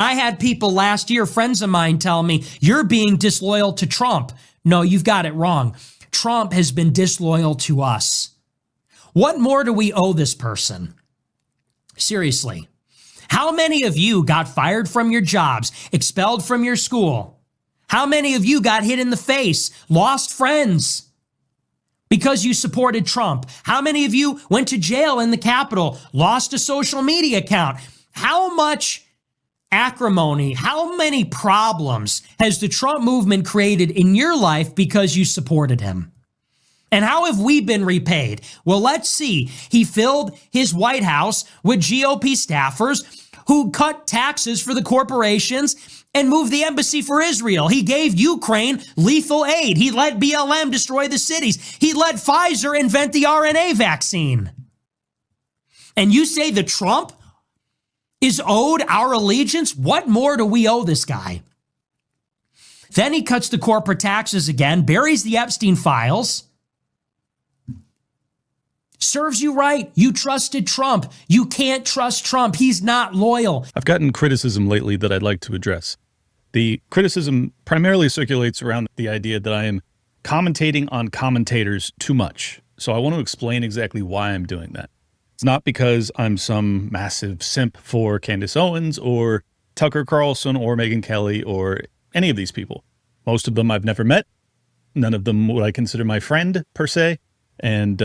I had people last year, friends of mine, tell me, you're being disloyal to Trump. No, you've got it wrong. Trump has been disloyal to us. What more do we owe this person? Seriously. How many of you got fired from your jobs, expelled from your school? How many of you got hit in the face, lost friends because you supported Trump? How many of you went to jail in the Capitol, lost a social media account? How much acrimony, how many problems has the Trump movement created in your life because you supported him? And how have we been repaid? Well, let's see. He filled his White House with GOP staffers who cut taxes for the corporations and moved the embassy for Israel. He gave Ukraine lethal aid. He let BLM destroy the cities. He let Pfizer invent the RNA vaccine. And you say that Trump is owed our allegiance? What more do we owe this guy? Then he cuts the corporate taxes again, buries the Epstein files. Serves you right. You trusted Trump. You can't trust Trump. He's not loyal. I've gotten criticism lately that I'd like to address. The criticism primarily circulates around the idea that I am commentating on commentators too much. So I want to explain exactly why I'm doing that. It's not because I'm some massive simp for Candace Owens or Tucker Carlson or Megyn Kelly or any of these people. Most of them I've never met. None of them would I consider my friend per se. And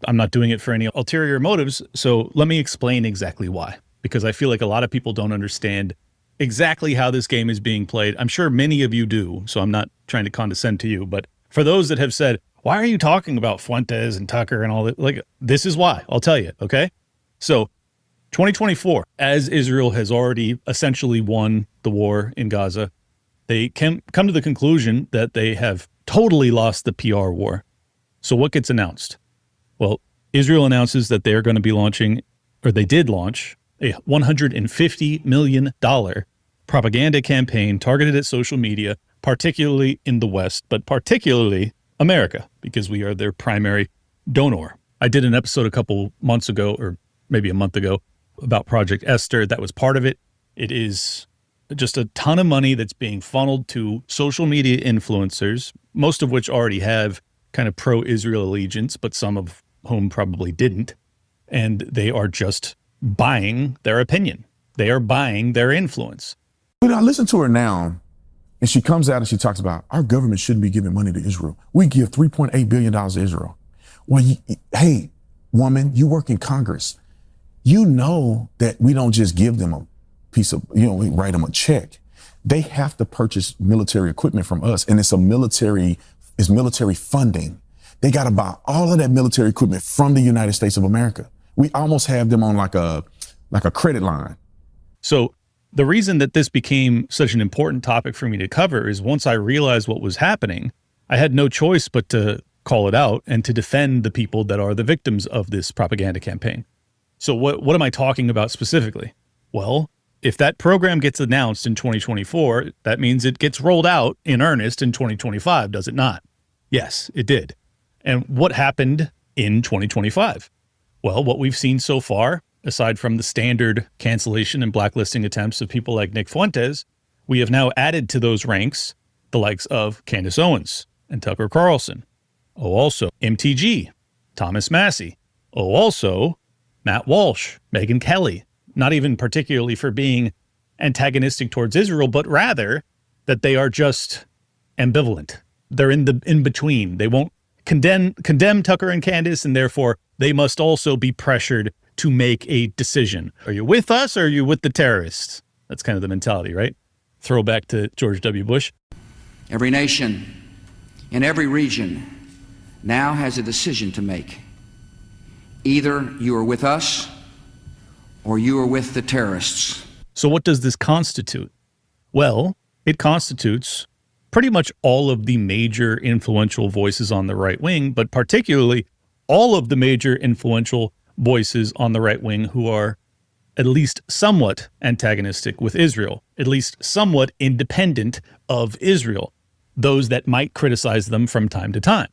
I'm not doing it for any ulterior motives. So let me explain exactly why, because I feel like a lot of people don't understand exactly how this game is being played. I'm sure many of you do, so I'm not trying to condescend to you. But for those that have said, why are you talking about Fuentes and Tucker and all that? Like, this is why. I'll tell you, okay? So 2024, as Israel has already essentially won the war in Gaza, they can come to the conclusion that they have totally lost the PR war. So what gets announced? Well, Israel announces that they're going to be launching, or they did launch, a $150 million propaganda campaign targeted at social media, particularly in the West, but particularly America, because we are their primary donor. I did an episode a couple months ago, or maybe a month ago, about Project Esther. That was part of it. It is just a ton of money that's being funneled to social media influencers, most of which already have kind of pro-Israel allegiance, but some of whom probably didn't. And they are just buying their opinion. They are buying their influence. But I listen to her now, and she comes out and she talks about our government shouldn't be giving money to Israel. We give $3.8 billion to Israel. Well, hey, woman, you work in Congress. You know that we don't just give them a piece of, we write them a check. They have to purchase military equipment from us, and it's military funding. They got to buy all of that military equipment from the United States of America. We almost have them on like a credit line. So the reason that this became such an important topic for me to cover is once I realized what was happening, I had no choice but to call it out and to defend the people that are the victims of this propaganda campaign. So what am I talking about specifically? Well, if that program gets announced in 2024, that means it gets rolled out in earnest in 2025, does it not? Yes, it did. And what happened in 2025? Well, what we've seen so far, aside from the standard cancellation and blacklisting attempts of people like Nick Fuentes, we have now added to those ranks the likes of Candace Owens and Tucker Carlson. Oh, also MTG, Thomas Massie. Oh, also Matt Walsh, Megyn Kelly, not even particularly for being antagonistic towards Israel, but rather that they are just ambivalent. They're in between. They won't condemn Tucker and Candace, and therefore they must also be pressured to make a decision. Are you with us or are you with the terrorists? That's kind of the mentality, right? Throwback to George W. Bush. Every nation in every region now has a decision to make. Either you are with us or you are with the terrorists. So what does this constitute? Well, it constitutes pretty much all of the major influential voices on the right wing, but particularly all of the major influential voices on the right wing who are at least somewhat antagonistic with Israel, at least somewhat independent of Israel, those that might criticize them from time to time.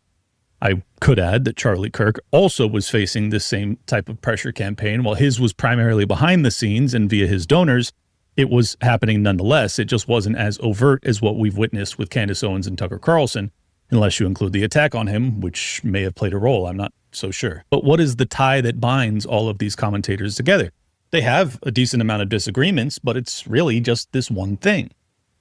I could add that Charlie Kirk also was facing this same type of pressure campaign. While his was primarily behind the scenes and via his donors, it was happening nonetheless. It just wasn't as overt as what we've witnessed with Candace Owens and Tucker Carlson, unless you include the attack on him, which may have played a role. I'm not so sure. But what is the tie that binds all of these commentators together? They have a decent amount of disagreements, but it's really just this one thing,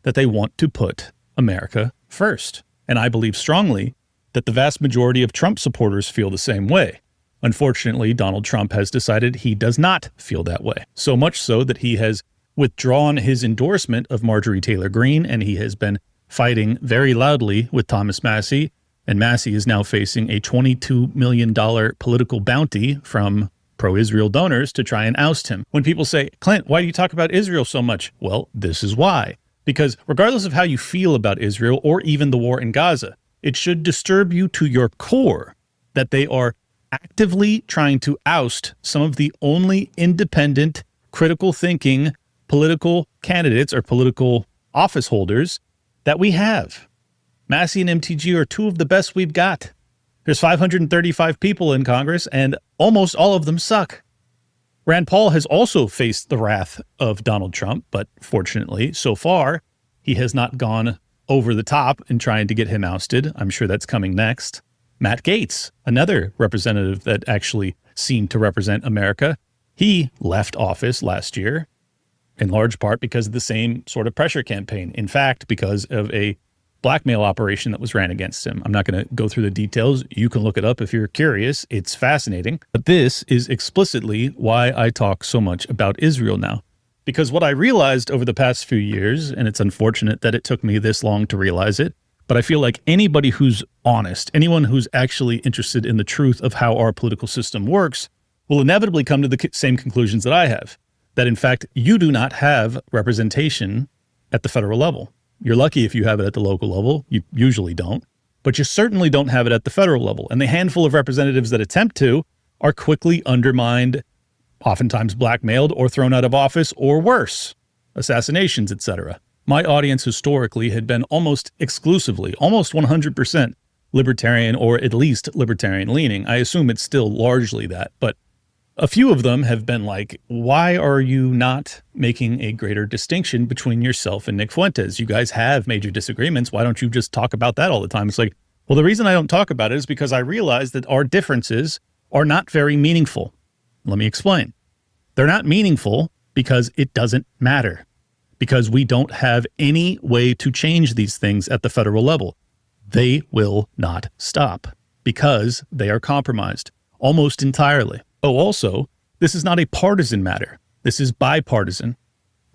that they want to put America first. And I believe strongly that the vast majority of Trump supporters feel the same way. Unfortunately, Donald Trump has decided he does not feel that way. So much so that he has withdrawn his endorsement of Marjorie Taylor Greene, and he has been fighting very loudly with Thomas Massie. And Massie is now facing a $22 million political bounty from pro-Israel donors to try and oust him. When people say, Clint, why do you talk about Israel so much? Well, this is why. Because regardless of how you feel about Israel or even the war in Gaza, it should disturb you to your core that they are actively trying to oust some of the only independent, critical thinking political candidates or political office holders that we have. Massie and MTG are two of the best we've got. There's 535 people in Congress, and almost all of them suck. Rand Paul has also faced the wrath of Donald Trump, but fortunately, so far, he has not gone over the top in trying to get him ousted. I'm sure that's coming next. Matt Gaetz, another representative that actually seemed to represent America, he left office last year, in large part because of the same sort of pressure campaign. In fact, because of a blackmail operation that was ran against him. I'm not going to go through the details. You can look it up if you're curious. It's fascinating. But this is explicitly why I talk so much about Israel now. Because what I realized over the past few years, and it's unfortunate that it took me this long to realize it, but I feel like anybody who's honest, anyone who's actually interested in the truth of how our political system works, will inevitably come to the same conclusions that I have. That in fact, you do not have representation at the federal level. You're lucky if you have it at the local level. You usually don't. But you certainly don't have it at the federal level. And the handful of representatives that attempt to are quickly undermined, oftentimes blackmailed or thrown out of office, or worse, assassinations, etc. My audience historically had been almost exclusively, almost 100% libertarian, or at least libertarian leaning. I assume it's still largely that, but a few of them have been like, why are you not making a greater distinction between yourself and Nick Fuentes? You guys have major disagreements. Why don't you just talk about that all the time? It's like, well, the reason I don't talk about it is because I realize that our differences are not very meaningful. Let me explain. They're not meaningful because it doesn't matter, because we don't have any way to change these things at the federal level. They will not stop because they are compromised almost entirely. Oh, also, this is not a partisan matter. This is bipartisan.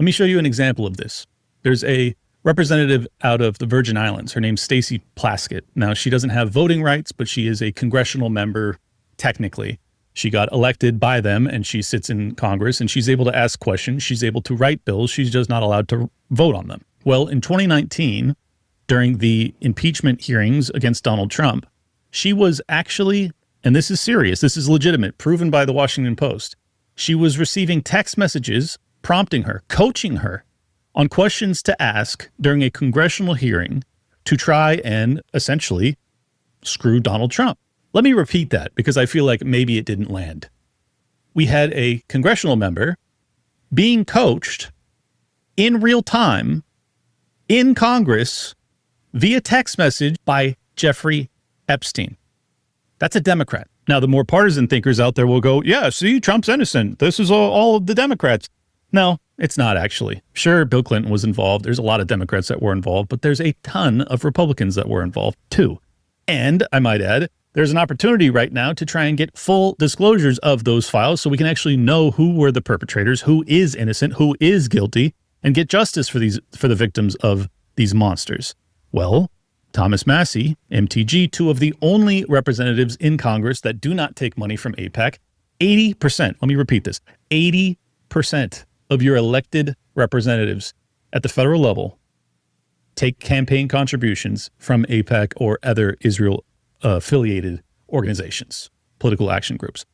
Let me show you an example of this. There's a representative out of the Virgin Islands. Her name's Stacey Plaskett. Now, she doesn't have voting rights, but she is a congressional member, technically. She got elected by them, and she sits in Congress, and she's able to ask questions. She's able to write bills. She's just not allowed to vote on them. Well, in 2019, during the impeachment hearings against Donald Trump, she was actually, and this is serious, this is legitimate, proven by the Washington Post, she was receiving text messages prompting her, coaching her on questions to ask during a congressional hearing to try and essentially screw Donald Trump. Let me repeat that because I feel like maybe it didn't land. We had a congressional member being coached in real time in Congress via text message by Jeffrey Epstein. That's a Democrat. Now, the more partisan thinkers out there will go, yeah, see, Trump's innocent. This is all of the Democrats. No, it's not actually. Sure, Bill Clinton was involved. There's a lot of Democrats that were involved, but there's a ton of Republicans that were involved too. And I might add, there's an opportunity right now to try and get full disclosures of those files so we can actually know who were the perpetrators, who is innocent, who is guilty, and get justice for the victims of these monsters. Well, Thomas Massie, MTG, two of the only representatives in Congress that do not take money from AIPAC, 80%, let me repeat this, 80% of your elected representatives at the federal level take campaign contributions from AIPAC or other Israel affiliated organizations, political action groups.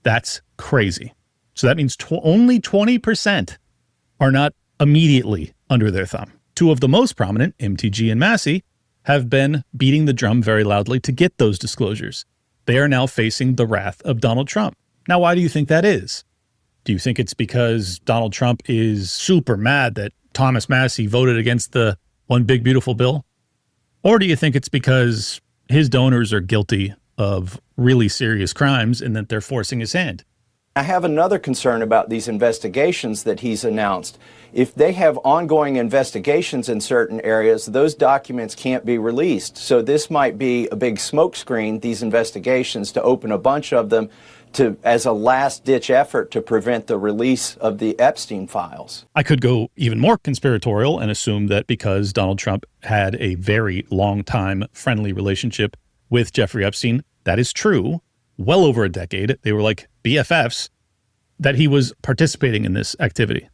That's crazy. So that means only 20% are not immediately under their thumb. Two of the most prominent, MTG and Massie, have been beating the drum very loudly to get those disclosures. They are now facing the wrath of Donald Trump. Now, why do you think that is? Do you think it's because Donald Trump is super mad that Thomas Massie voted against the one big beautiful bill? Or do you think it's because his donors are guilty of really serious crimes and that they're forcing his hand? I have another concern about these investigations that he's announced. If they have ongoing investigations in certain areas, those documents can't be released. So this might be a big smokescreen, these investigations, to open a bunch of them as a last-ditch effort to prevent the release of the Epstein files. I could go even more conspiratorial and assume that because Donald Trump had a very long time friendly relationship with Jeffrey Epstein, that is true, well over a decade, they were like BFFs, that he was participating in this activity.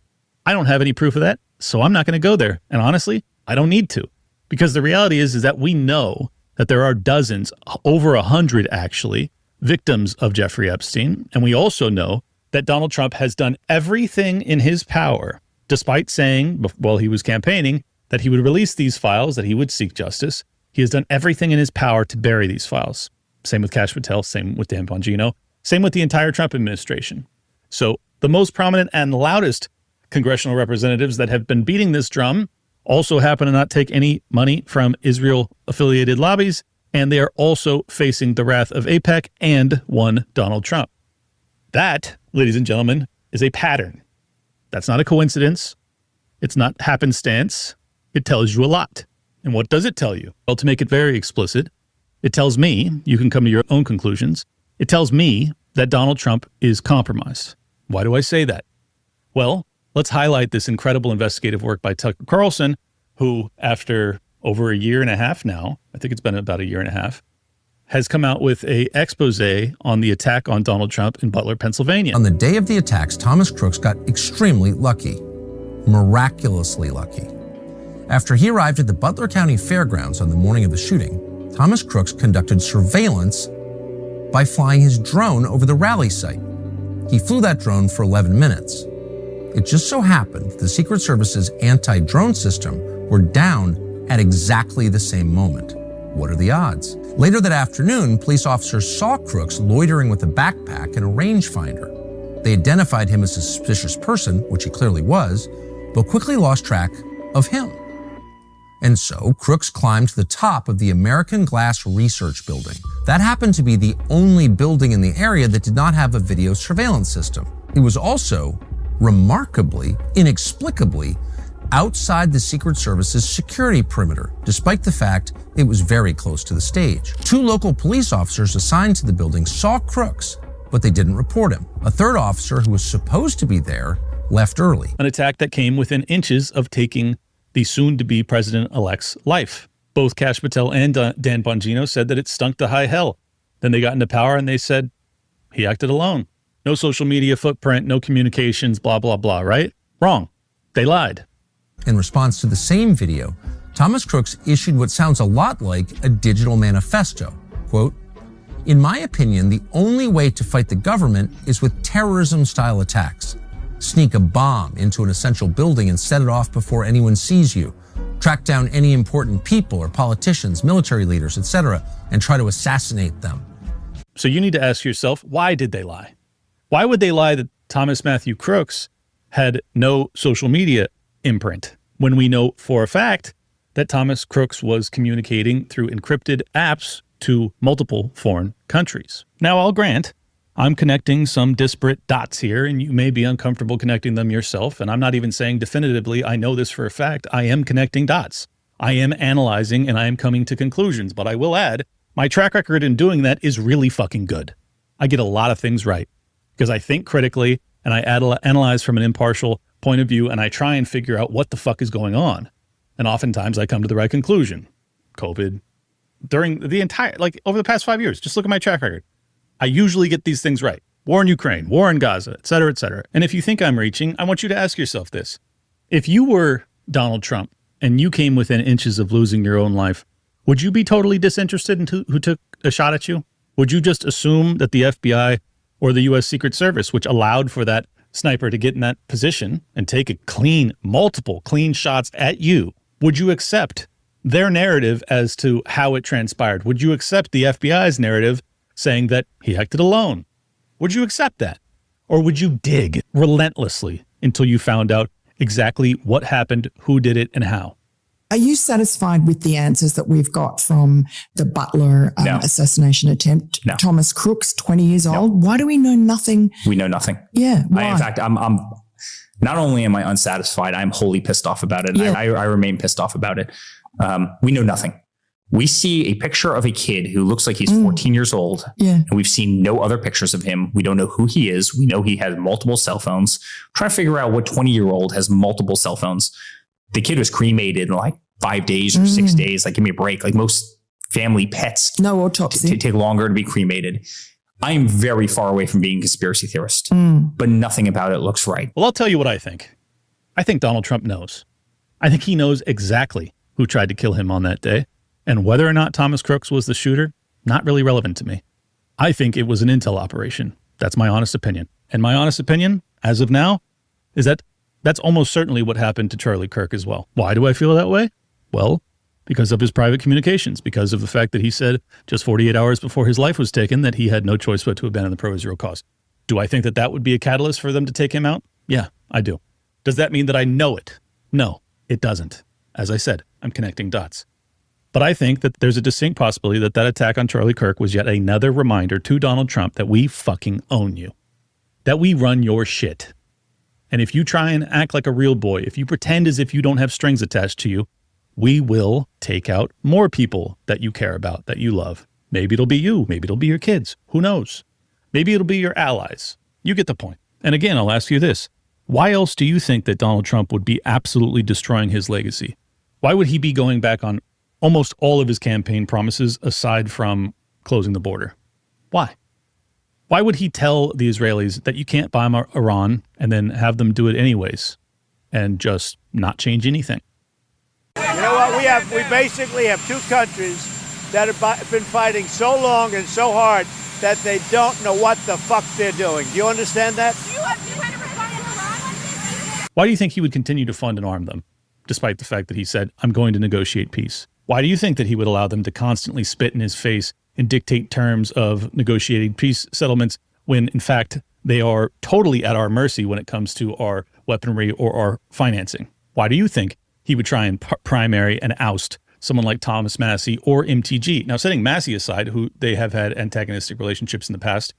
I don't have any proof of that, so I'm not going to go there. And honestly, I don't need to, because the reality is that we know that there are dozens, over 100 actually, victims of Jeffrey Epstein. And we also know that Donald Trump has done everything in his power, despite saying while he was campaigning that he would release these files, that he would seek justice. He has done everything in his power to bury these files. Same with Kash Patel, same with Dan Bongino, same with the entire Trump administration. So the most prominent and loudest congressional representatives that have been beating this drum also happen to not take any money from Israel-affiliated lobbies, and they are also facing the wrath of AIPAC and one Donald Trump. That, ladies and gentlemen, is a pattern. That's not a coincidence. It's not happenstance. It tells you a lot. And what does it tell you? Well, to make it very explicit, it tells me, you can come to your own conclusions, it tells me that Donald Trump is compromised. Why do I say that? Well, let's highlight this incredible investigative work by Tucker Carlson, who, after over a year and a half now, I think it's been about a year and a half, has come out with an expose on the attack on Donald Trump in Butler, Pennsylvania. On the day of the attacks, Thomas Crooks got extremely lucky, miraculously lucky. After he arrived at the Butler County Fairgrounds on the morning of the shooting, Thomas Crooks conducted surveillance by flying his drone over the rally site. He flew that drone for 11 minutes. It just so happened the Secret Service's anti-drone system were down at exactly the same moment. What are the odds? Later that afternoon, police officers saw Crooks loitering with a backpack and a rangefinder. They identified him as a suspicious person, which he clearly was, but quickly lost track of him. And so Crooks climbed to the top of the American Glass Research Building. That happened to be the only building in the area that did not have a video surveillance system. It was also, remarkably, inexplicably, outside the Secret Service's security perimeter, despite the fact it was very close to the stage. 2 local police officers assigned to the building saw Crooks, but they didn't report him. A third officer who was supposed to be there left early. An attack that came within inches of taking the soon-to-be president-elect's life. Both Kash Patel and Dan Bongino said that it stunk to high hell. Then they got into power and they said he acted alone. No social media footprint, no communications, blah, blah, blah, right? Wrong. They lied. In response to the same video, Thomas Crooks issued what sounds a lot like a digital manifesto. Quote, "In my opinion, the only way to fight the government is with terrorism-style attacks. Sneak a bomb into an essential building and set it off before anyone sees you. Track down any important people or politicians, military leaders, etc., and try to assassinate them." So you need to ask yourself, why did they lie? Why would they lie that Thomas Matthew Crooks had no social media imprint, when we know for a fact that Thomas Crooks was communicating through encrypted apps to multiple foreign countries? Now, I'll grant I'm connecting some disparate dots here, and you may be uncomfortable connecting them yourself, and I'm not even saying definitively I know this for a fact. I am connecting dots. I am analyzing, and I am coming to conclusions, but I will add, my track record in doing that is really fucking good. I get a lot of things right, because I think critically, and I analyze from an impartial point of view, and I try and figure out what the fuck is going on. And oftentimes I come to the right conclusion. COVID, during the entire, over the past 5 years, just look at my track record. I usually get these things right. War in Ukraine, war in Gaza, et cetera, et cetera. And if you think I'm reaching, I want you to ask yourself this. If you were Donald Trump and you came within inches of losing your own life, would you be totally disinterested in who took a shot at you? Would you just assume that the FBI or the U.S. Secret Service, which allowed for that sniper to get in that position and take multiple clean shots at you, would you accept their narrative as to how it transpired? Would you accept the FBI's narrative saying that he acted alone? Would you accept that? Or would you dig relentlessly until you found out exactly what happened, who did it, and how? Are you satisfied with the answers that we've got from the Butler assassination attempt? No. Thomas Crooks, 20 years old. Why do we know nothing? We know nothing. Yeah. Why? In fact, I'm not only am I unsatisfied, I'm wholly pissed off about it. And I remain pissed off about it. We know nothing. We see a picture of a kid who looks like he's 14 years old. Yeah. And we've seen no other pictures of him. We don't know who he is. We know he has multiple cell phones. Try to figure out what 20-year-old has multiple cell phones. The kid was cremated in like 5 days or 6 days. Like, give me a break. Like most family pets. No autopsy. Take longer to be cremated. I am very far away from being a conspiracy theorist, but nothing about it looks right. Well, I'll tell you what I think. I think Donald Trump knows. I think he knows exactly who tried to kill him on that day. And whether or not Thomas Crooks was the shooter, not really relevant to me. I think it was an intel operation. That's my honest opinion. And my honest opinion, as of now, is that that's almost certainly what happened to Charlie Kirk as well. Why do I feel that way? Well, because of his private communications, because of the fact that he said just 48 hours before his life was taken that he had no choice but to abandon the pro-Israel cause. Do I think that that would be a catalyst for them to take him out? Yeah, I do. Does that mean that I know it? No, it doesn't. As I said, I'm connecting dots. But I think that there's a distinct possibility that that attack on Charlie Kirk was yet another reminder to Donald Trump that we fucking own you, that we run your shit. And if you try and act like a real boy, if you pretend as if you don't have strings attached to you, we will take out more people that you care about, that you love. Maybe it'll be you. Maybe it'll be your kids. Who knows? Maybe it'll be your allies. You get the point. And again, I'll ask you this. Why else do you think that Donald Trump would be absolutely destroying his legacy? Why would he be going back on almost all of his campaign promises aside from closing the border? Why? Why would he tell the Israelis that you can't bomb Iran and then have them do it anyways and just not change anything? You know what? We basically have two countries that have been fighting so long and so hard that they don't know what the fuck they're doing. Do you understand that? Do you want to respond to Iran on this? Why do you think he would continue to fund and arm them, despite the fact that he said, I'm going to negotiate peace? Why do you think that he would allow them to constantly spit in his face and dictate terms of negotiating peace settlements when, in fact, they are totally at our mercy when it comes to our weaponry or our financing? Why do you think he would try and primary and oust someone like Thomas Massie or MTG? Now, setting Massie aside, who they have had antagonistic relationships in the past,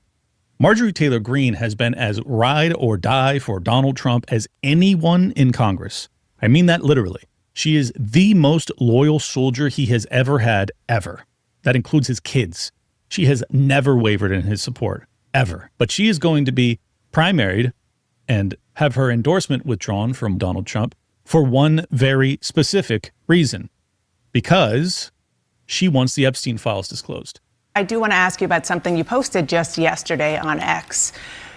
Marjorie Taylor Greene has been as ride or die for Donald Trump as anyone in Congress. I mean that literally. She is the most loyal soldier he has ever had, ever. That includes his kids. She has never wavered in his support, ever. But she is going to be primaried and have her endorsement withdrawn from Donald Trump for one very specific reason. Because she wants the Epstein files disclosed. I do want to ask you about something you posted just yesterday on X.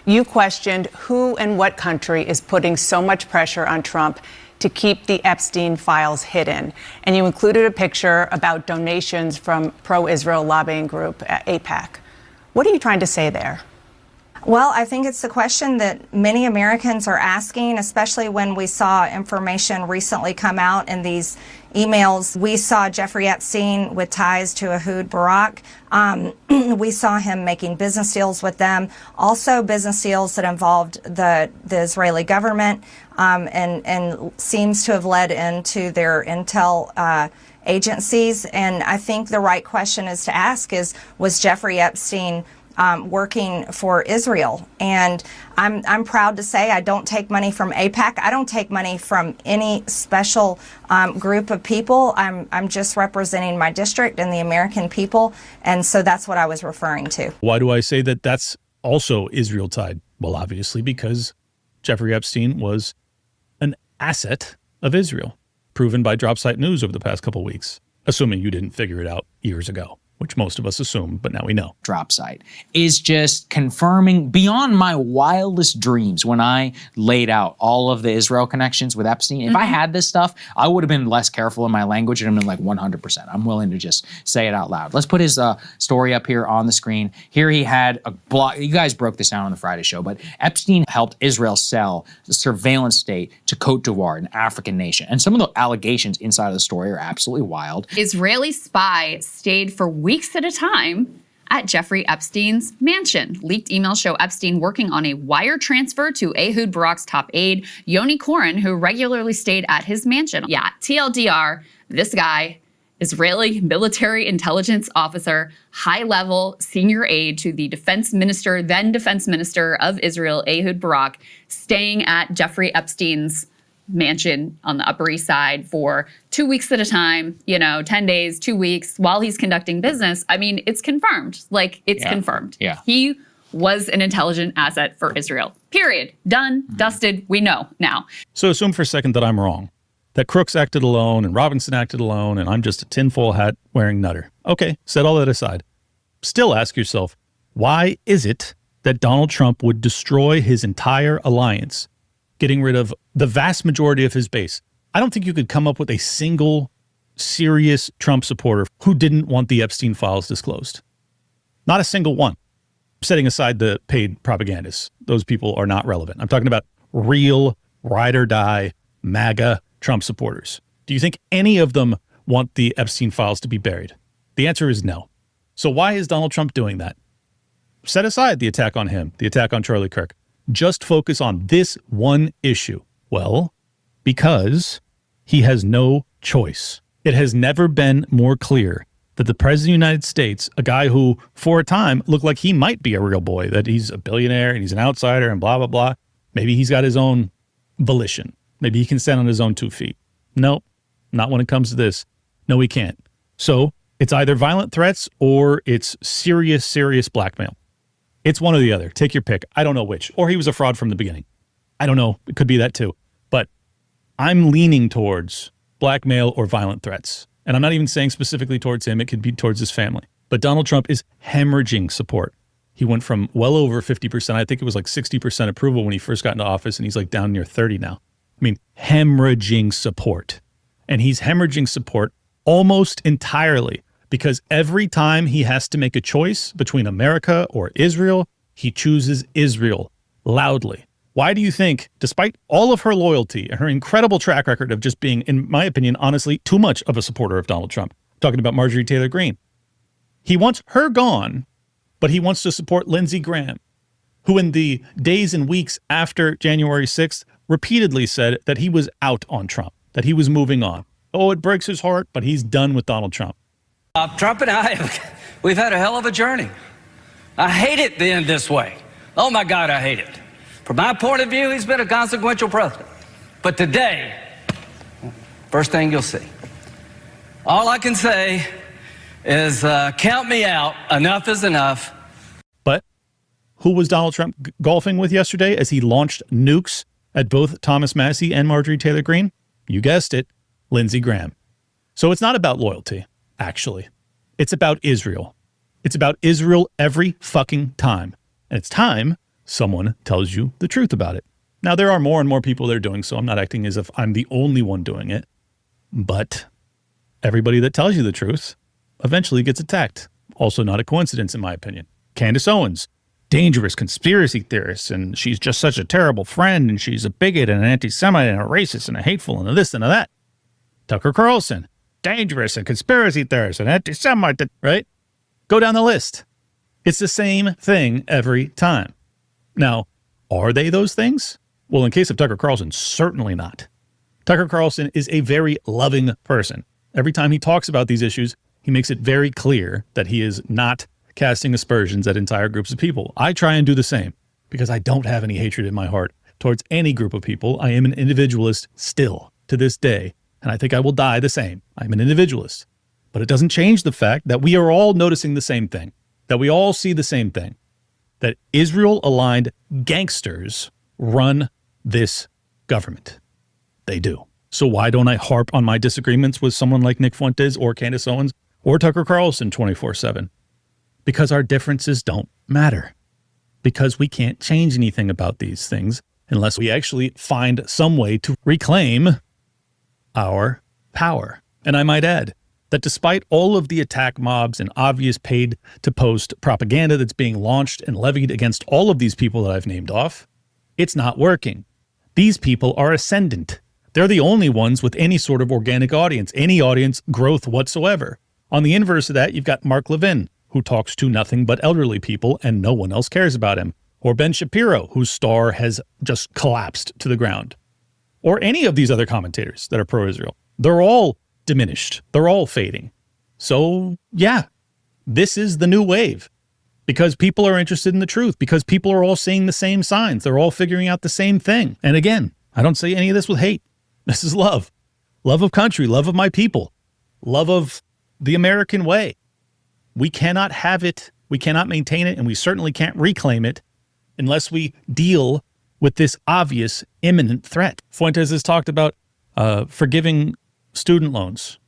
You questioned who and what country is putting so much pressure on Trump to keep the Epstein files hidden. And you included a picture about donations from pro-Israel lobbying group AIPAC. What are you trying to say there? Well, I think it's the question that many Americans are asking, especially when we saw information recently come out in these emails. We saw Jeffrey Epstein with ties to Ehud Barak. We saw him making business deals with them, also business deals that involved the Israeli government, and seems to have led into their intel agencies. And I think the right question is to ask is, was Jeffrey Epstein working for Israel? And I'm proud to say I don't take money from AIPAC. I don't take money from any special group of people. I'm just representing my district and the American people. And so that's what I was referring to. Why do I say that that's also Israel tied? Well, obviously, because Jeffrey Epstein was an asset of Israel, proven by Drop Site News over the past couple of weeks, assuming you didn't figure it out years ago, which most of us assumed, but now we know. Drop Site is just confirming beyond my wildest dreams when I laid out all of the Israel connections with Epstein. If I had this stuff, I would have been less careful in my language and I've been like 100%. I'm willing to just say it out loud. Let's put his story up here on the screen. Here he had a block. You guys broke this down on the Friday show, but Epstein helped Israel sell the surveillance state to Cote d'Ivoire, an African nation. And some of the allegations inside of the story are absolutely wild. Israeli spy stayed for weeks at a time at Jeffrey Epstein's mansion. Leaked emails show Epstein working on a wire transfer to Ehud Barak's top aide, Yoni Koren, who regularly stayed at his mansion. Yeah, TLDR, this guy, Israeli military intelligence officer, high-level senior aide to the defense minister, then defense minister of Israel, Ehud Barak, staying at Jeffrey Epstein's mansion on the Upper East Side for 2 weeks at a time, 10 days, 2 weeks, while he's conducting business. I mean, it's confirmed. It's confirmed. Yeah. He was an intelligent asset for Israel. Period. Done. Dusted. We know now. So assume for a second that I'm wrong, that Crooks acted alone and Robinson acted alone and I'm just a tinfoil hat wearing nutter. Okay, set all that aside. Still ask yourself, why is it that Donald Trump would destroy his entire alliance, getting rid of the vast majority of his base? I don't think you could come up with a single serious Trump supporter who didn't want the Epstein files disclosed. Not a single one. Setting aside the paid propagandists. Those people are not relevant. I'm talking about real ride or die MAGA Trump supporters. Do you think any of them want the Epstein files to be buried? The answer is no. So why is Donald Trump doing that? Set aside the attack on him, the attack on Charlie Kirk. Just focus on this one issue. Well, because he has no choice. It has never been more clear that the President of the United States, a guy who for a time looked like he might be a real boy, that he's a billionaire and he's an outsider and blah, blah, blah. Maybe he's got his own volition. Maybe he can stand on his own 2 feet. Nope, not when it comes to this. No, he can't. So it's either violent threats or it's serious, serious blackmail. It's one or the other. Take your pick. I don't know which. Or he was a fraud from the beginning. I don't know. It could be that too. But I'm leaning towards blackmail or violent threats. And I'm not even saying specifically towards him. It could be towards his family. But Donald Trump is hemorrhaging support. He went from well over 50%. I think it was like 60% approval when he first got into office. And he's like down near 30 now. I mean, hemorrhaging support. And he's hemorrhaging support almost entirely because every time he has to make a choice between America or Israel, he chooses Israel loudly. Why do you think, despite all of her loyalty and her incredible track record of just being, in my opinion, honestly, too much of a supporter of Donald Trump, talking about Marjorie Taylor Greene, he wants her gone, but he wants to support Lindsey Graham, who in the days and weeks after January 6th repeatedly said that he was out on Trump, that he was moving on. Oh, it breaks his heart, but he's done with Donald Trump. Trump and I, we've had a hell of a journey. I hate it to end this way. Oh my God, I hate it. From my point of view, he's been a consequential president. But today, first thing you'll see, all I can say is count me out. Enough is enough. But who was Donald Trump golfing with yesterday as he launched nukes at both Thomas Massie and Marjorie Taylor Greene? You guessed it, Lindsey Graham. So it's not about loyalty, actually. It's about Israel. It's about Israel every fucking time. And it's time someone tells you the truth about it. Now, there are more and more people that are doing so. I'm not acting as if I'm the only one doing it. But everybody that tells you the truth eventually gets attacked. Also not a coincidence, in my opinion. Candace Owens, dangerous conspiracy theorist, and she's just such a terrible friend, and she's a bigot and an anti-Semite and a racist and a hateful and a this and a that. Tucker Carlson, dangerous and conspiracy theorist and anti-Semite, right? Go down the list. It's the same thing every time. Now, are they those things? Well, in case of Tucker Carlson, certainly not. Tucker Carlson is a very loving person. Every time he talks about these issues, he makes it very clear that he is not casting aspersions at entire groups of people. I try and do the same because I don't have any hatred in my heart towards any group of people. I am an individualist still to this day, and I think I will die the same. I'm an individualist. But it doesn't change the fact that we are all noticing the same thing, that we all see the same thing, that Israel-aligned gangsters run this government. They do. So why don't I harp on my disagreements with someone like Nick Fuentes or Candace Owens or Tucker Carlson 24/7? Because our differences don't matter. Because we can't change anything about these things unless we actually find some way to reclaim our power. And I might add that despite all of the attack mobs and obvious paid-to-post propaganda that's being launched and levied against all of these people that I've named off, it's not working. These people are ascendant. They're the only ones with any sort of organic audience, any audience growth whatsoever. On the inverse of that, you've got Mark Levin, who talks to nothing but elderly people and no one else cares about him. Or Ben Shapiro, whose star has just collapsed to the ground. Or any of these other commentators that are pro-Israel. They're all diminished. They're all fading. So, yeah, this is the new wave. Because people are interested in the truth. Because people are all seeing the same signs. They're all figuring out the same thing. And again, I don't say any of this with hate. This is love. Love of country. Love of my people. Love of the American way. We cannot have it. We cannot maintain it. And we certainly can't reclaim it unless we deal with this obvious imminent threat. Fuentes has talked about forgiving student loans.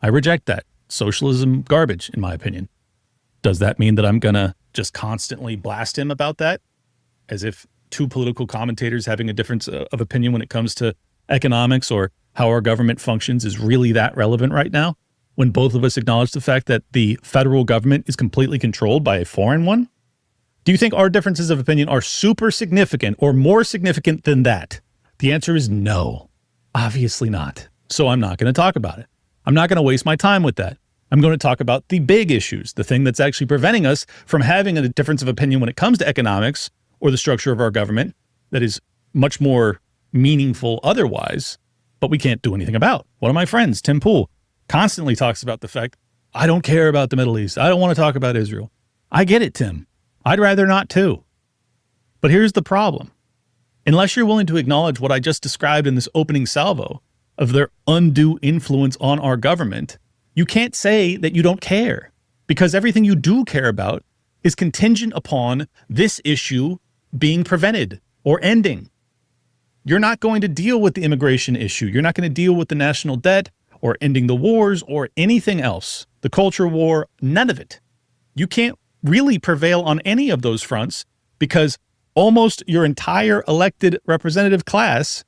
I reject that. Socialism garbage, in my opinion. Does that mean that I'm going to just constantly blast him about that? As if two political commentators having a difference of opinion when it comes to economics or how our government functions is really that relevant right now, when both of us acknowledge the fact that the federal government is completely controlled by a foreign one? Do you think our differences of opinion are super significant or more significant than that? The answer is no, obviously not. So I'm not going to talk about it. I'm not going to waste my time with that. I'm going to talk about the big issues, the thing that's actually preventing us from having a difference of opinion when it comes to economics or the structure of our government that is much more meaningful otherwise, but we can't do anything about. One of my friends, Tim Pool, constantly talks about the fact, I don't care about the Middle East. I don't want to talk about Israel. I get it, Tim. I'd rather not too. But here's the problem. Unless you're willing to acknowledge what I just described in this opening salvo of their undue influence on our government, you can't say that you don't care, because everything you do care about is contingent upon this issue being prevented or ending. You're not going to deal with the immigration issue. You're not going to deal with the national debt or ending the wars or anything else. The culture war, none of it. You can't really prevail on any of those fronts because almost your entire elected representative class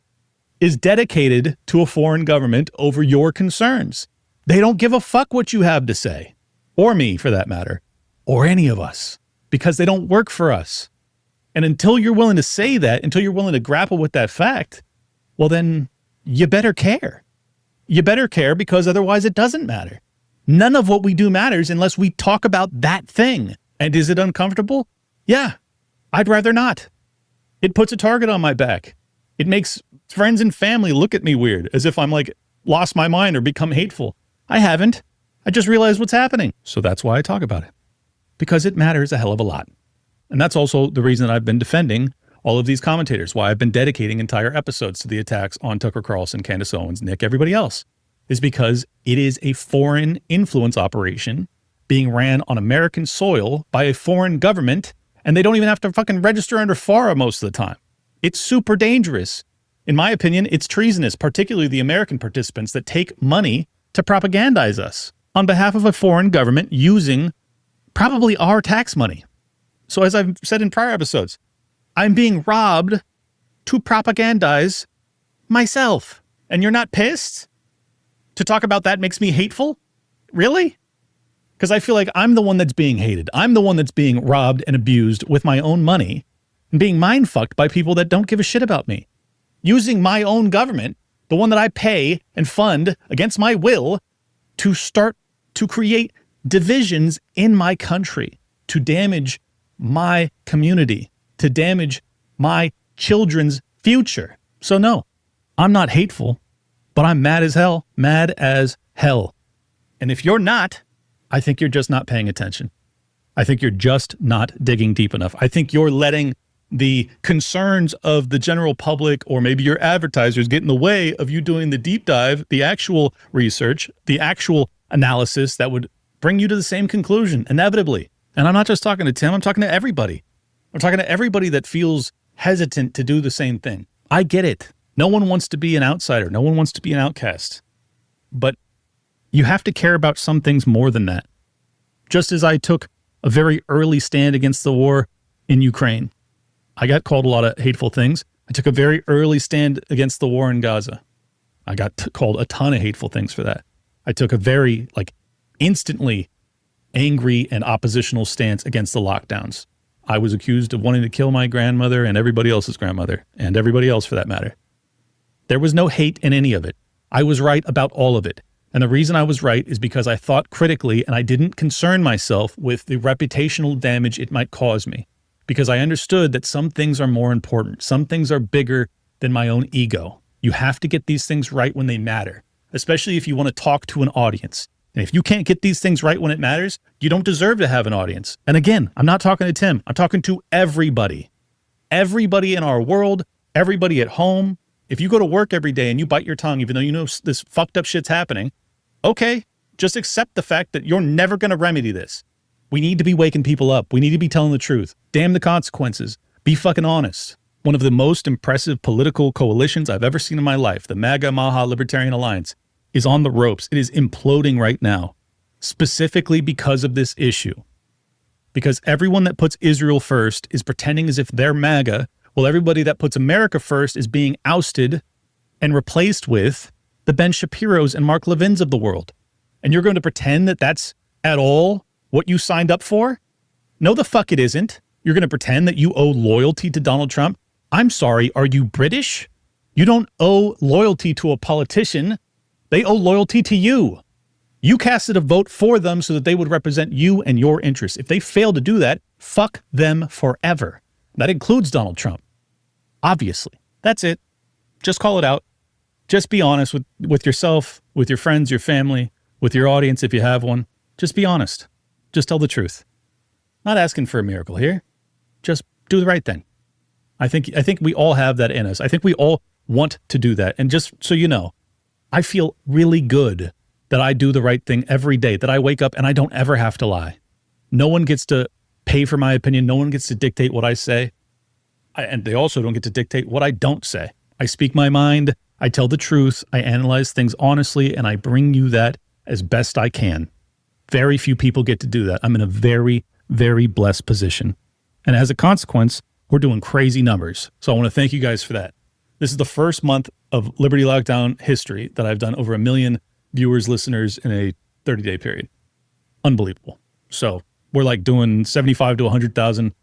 is dedicated to a foreign government over your concerns. They don't give a fuck what you have to say, or me for that matter, or any of us, because they don't work for us. And until you're willing to say that, until you're willing to grapple with that fact, well then you better care. You better care because otherwise it doesn't matter. None of what we do matters unless we talk about that thing. And is it uncomfortable? Yeah, I'd rather not. It puts a target on my back. It makes friends and family look at me weird, as if I'm like lost my mind or become hateful. I haven't. I just realized what's happening. So that's why I talk about it. Because it matters a hell of a lot. And that's also the reason I've been defending all of these commentators, why I've been dedicating entire episodes to the attacks on Tucker Carlson, Candace Owens, Nick, everybody else, is because it is a foreign influence operation being ran on American soil by a foreign government, and they don't even have to fucking register under FARA most of the time. It's super dangerous. In my opinion, it's treasonous, particularly the American participants that take money to propagandize us on behalf of a foreign government using probably our tax money. So as I've said in prior episodes, I'm being robbed to propagandize myself. And you're not pissed? To talk about that makes me hateful? Really? Because I feel like I'm the one that's being hated. I'm the one that's being robbed and abused with my own money and being mind-fucked by people that don't give a shit about me. Using my own government, the one that I pay and fund against my will, to start to create divisions in my country, to damage my community, to damage my children's future. So no, I'm not hateful, but I'm mad as hell. Mad as hell. And if you're not, I think you're just not paying attention. I think you're just not digging deep enough. I think you're letting the concerns of the general public or maybe your advertisers get in the way of you doing the deep dive, the actual research, the actual analysis that would bring you to the same conclusion, inevitably. And I'm not just talking to Tim, I'm talking to everybody. I'm talking to everybody that feels hesitant to do the same thing. I get it. No one wants to be an outsider. No one wants to be an outcast. But you have to care about some things more than that. Just as I took a very early stand against the war in Ukraine, I got called a lot of hateful things. I took a very early stand against the war in Gaza. I got called a ton of hateful things for that. I took a very, instantly angry and oppositional stance against the lockdowns. I was accused of wanting to kill my grandmother and everybody else's grandmother, and everybody else for that matter. There was no hate in any of it. I was right about all of it. And the reason I was right is because I thought critically and I didn't concern myself with the reputational damage it might cause me, because I understood that some things are more important. Some things are bigger than my own ego. You have to get these things right when they matter, especially if you want to talk to an audience. And if you can't get these things right when it matters, you don't deserve to have an audience. And again, I'm not talking to Tim. I'm talking to everybody. Everybody in our world, everybody at home. If you go to work every day and you bite your tongue, even though you know this fucked up shit's happening, okay, just accept the fact that you're never going to remedy this. We need to be waking people up. We need to be telling the truth. Damn the consequences. Be fucking honest. One of the most impressive political coalitions I've ever seen in my life, the MAGA Maha Libertarian Alliance, is on the ropes. It is imploding right now, specifically because of this issue. Because everyone that puts Israel first is pretending as if they're MAGA, while everybody that puts America first is being ousted and replaced with the Ben Shapiros and Mark Levins of the world. And you're going to pretend that that's at all what you signed up for? No, the fuck it isn't. You're going to pretend that you owe loyalty to Donald Trump? I'm sorry, are you British? You don't owe loyalty to a politician. They owe loyalty to you. You casted a vote for them so that they would represent you and your interests. If they fail to do that, fuck them forever. That includes Donald Trump. Obviously. That's it. Just call it out. Just be honest with yourself, with your friends, your family, with your audience if you have one. Just be honest. Just tell the truth. Not asking for a miracle here. Just do the right thing. I think we all have that in us. I think we all want to do that. And just so you know, I feel really good that I do the right thing every day, that I wake up and I don't ever have to lie. No one gets to pay for my opinion. No one gets to dictate what I say. And they also don't get to dictate what I don't say. I speak my mind. I tell the truth. I analyze things honestly, and I bring you that as best I can. Very few people get to do that. I'm in a very, very blessed position. And as a consequence, we're doing crazy numbers. So I want to thank you guys for that. This is the first month of Liberty Lockdown history that I've done over 1 million viewers, listeners in a 30-day period. Unbelievable. So we're like doing 75 to 100,000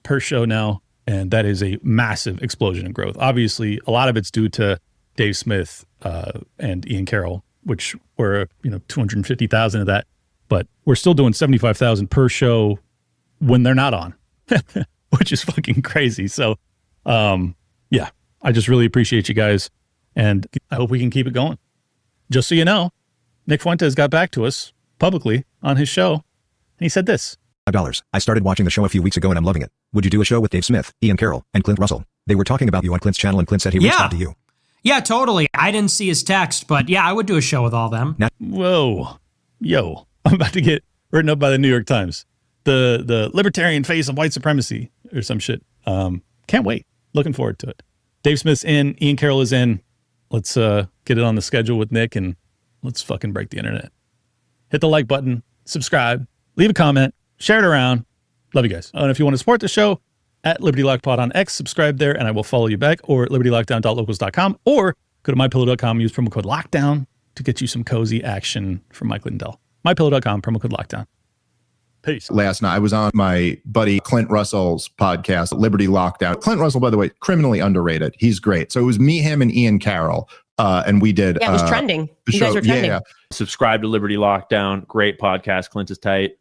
per show now. And that is a massive explosion in growth. Obviously, a lot of it's due to Dave Smith and Ian Carroll, which were 250,000 of that. But we're still doing 75,000 per show when they're not on, which is fucking crazy. So, yeah, I just really appreciate you guys. And I hope we can keep it going. Just so you know, Nick Fuentes got back to us publicly on his show. And he said this. $5. I started watching the show a few weeks ago and I'm loving it. Would you do a show with Dave Smith, Ian Carroll, and Clint Russell? They were talking about you on Clint's channel and Clint said he reached out to you. Yeah, totally. I didn't see his text, but yeah, I would do a show with all them. Whoa. Yo, I'm about to get written up by the New York Times. The libertarian face of white supremacy or some shit. Can't wait. Looking forward to it. Dave Smith's in. Ian Carroll is in. Let's get it on the schedule with Nick and let's fucking break the internet. Hit the like button. Subscribe. Leave a comment. Share it around. Love you guys. And if you want to support the show, at Liberty Lock Pod on X, subscribe there and I will follow you back, or at libertylockdown.locals.com, or go to mypillow.com, use promo code LOCKDOWN to get you some cozy action from Mike Lindell. mypillow.com, promo code LOCKDOWN. Peace. Last night, I was on my buddy Clint Russell's podcast, Liberty Lockdown. Clint Russell, by the way, criminally underrated. He's great. So it was me, him, and Ian Carroll. And we did. Yeah, it was trending. You guys were trending. Subscribe to Liberty Lockdown. Great podcast. Clint is tight.